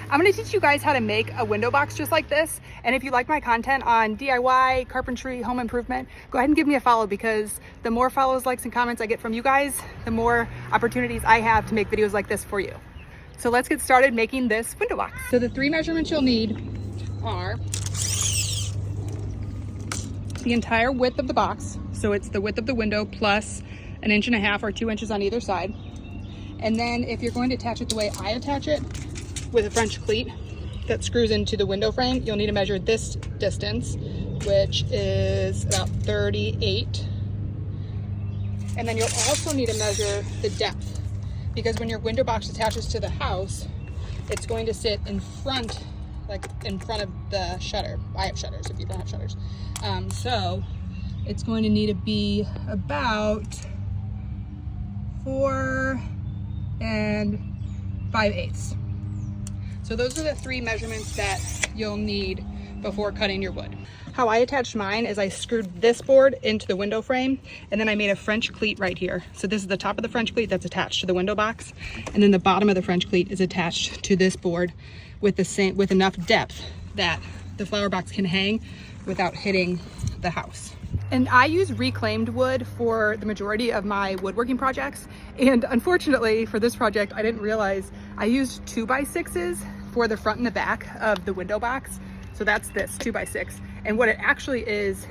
I'm going to teach you guys how to make a window box just like this. And if you like my content on DIY, carpentry, home improvement, go ahead and give me a follow, because the more follows, likes, and comments I get from you guys, the more opportunities I have to make videos like this for you. So let's get started making this window box. So the 3 measurements you'll need are the entire width of the box. So it's the width of the window plus 1.5 inches or 2 inches on either side. And then if you're going to attach it the way I attach it, with a French cleat that screws into the window frame, you'll need to measure this distance, which is about 38. And then you'll also need to measure the depth, because when your window box attaches to the house, it's going to sit in front, like in front of the shutter. I have shutters if you don't have shutters. So it's going to need to be about 4 5/8. So those are the 3 measurements that you'll need before cutting your wood. How I attached mine is I screwed this board into the window frame, and then I made a French cleat right here. So this is the top of the French cleat that's attached to the window box, and then the bottom of the French cleat is attached to this board with enough depth that the flower box can hang without hitting the house. And I use reclaimed wood for the majority of my woodworking projects. And unfortunately for this project, I didn't realize I used 2x6s for the front and the back of the window box. So that's this 2x6. And what it actually is,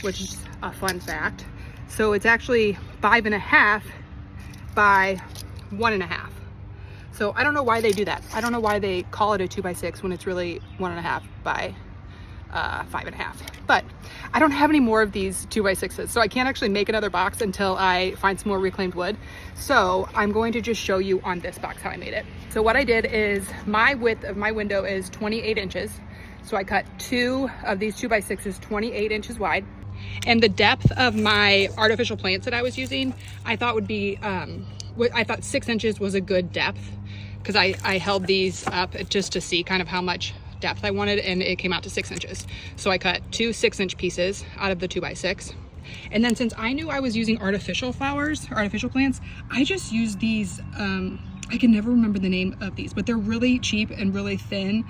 which is a fun fact, so it's actually 5.5 by 1.5. So I don't know why they do that. I don't know why they call it a 2x6 when it's really 1.5 by 5.5. But I don't have any more of these 2x6s, so I can't actually make another box until I find some more reclaimed wood. So I'm going to just show you on this box how I made it. So what I did is, my width of my window is 28 inches. So I cut 2 of these 2x6s 28 inches wide. And the depth of my artificial plants that I was using, I thought would be, I thought 6 inches was a good depth, because I held these up just to see kind of how much depth I wanted, and it came out to 6 inches. So I cut 2 6-inch pieces out of the 2x6. And then since I knew I was using artificial flowers, artificial plants, I just used these, I can never remember the name of these, but they're really cheap and really thin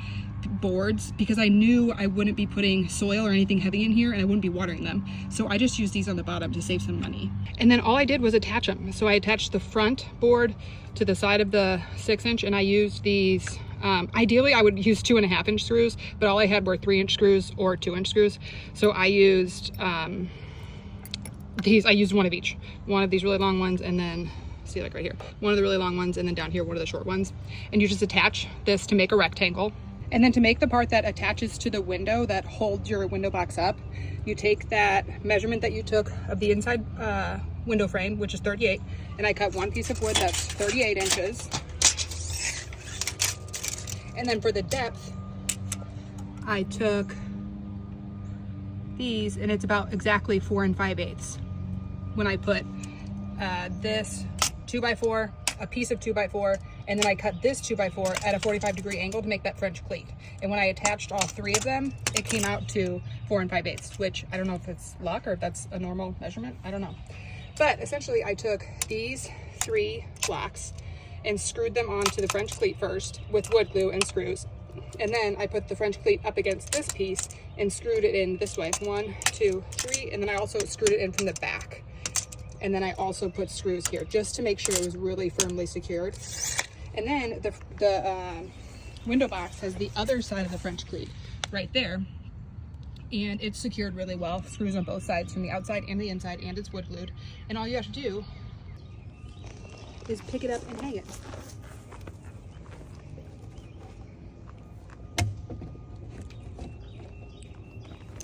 boards, because I knew I wouldn't be putting soil or anything heavy in here and I wouldn't be watering them. So I just used these on the bottom to save some money. And then all I did was attach them. So I attached the front board to the side of the 6-inch, and I used these, ideally I would use 2.5-inch screws, but all I had were 3-inch screws or 2-inch screws. So I used these, I used one of each. One of these really long ones, and then, see, like right here, one of the really long ones, and then down here one of the short ones. And you just attach this to make a rectangle. And then to make the part that attaches to the window that holds your window box up, you take that measurement that you took of the inside window frame, which is 38, and I cut 1 piece of wood that's 38 inches. And then for the depth, I took these, and it's about exactly 4 5/8. When I put this 2x4, a piece of 2x4, and then I cut this 2x4 at a 45-degree angle to make that French cleat. And when I attached all 3 of them, it came out to 4 5/8, which I don't know if it's luck or if that's a normal measurement. I don't know. But essentially I took these 3 blocks and screwed them onto the French cleat first with wood glue and screws. And then I put the French cleat up against this piece and screwed it in this way. 1, 2, 3, and then I also screwed it in from the back. And then I also put screws here just to make sure it was really firmly secured. And then the window box has the other side of the French cleat right there, and it's secured really well. Screws on both sides, from the outside and the inside, and it's wood glued. And all you have to do is pick it up and hang it.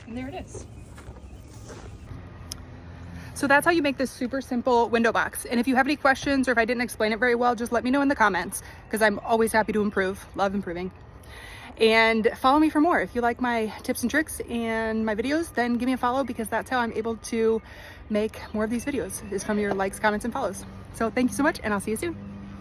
And there it is. So that's how you make this super simple window box. And if you have any questions, or if I didn't explain it very well, just let me know in the comments, because I'm always happy to improve. Love improving. And follow me for more. If you like my tips and tricks and my videos, then give me a follow, because that's how I'm able to make more of these videos, is from your likes, comments, and follows. So thank you so much, and I'll see you soon.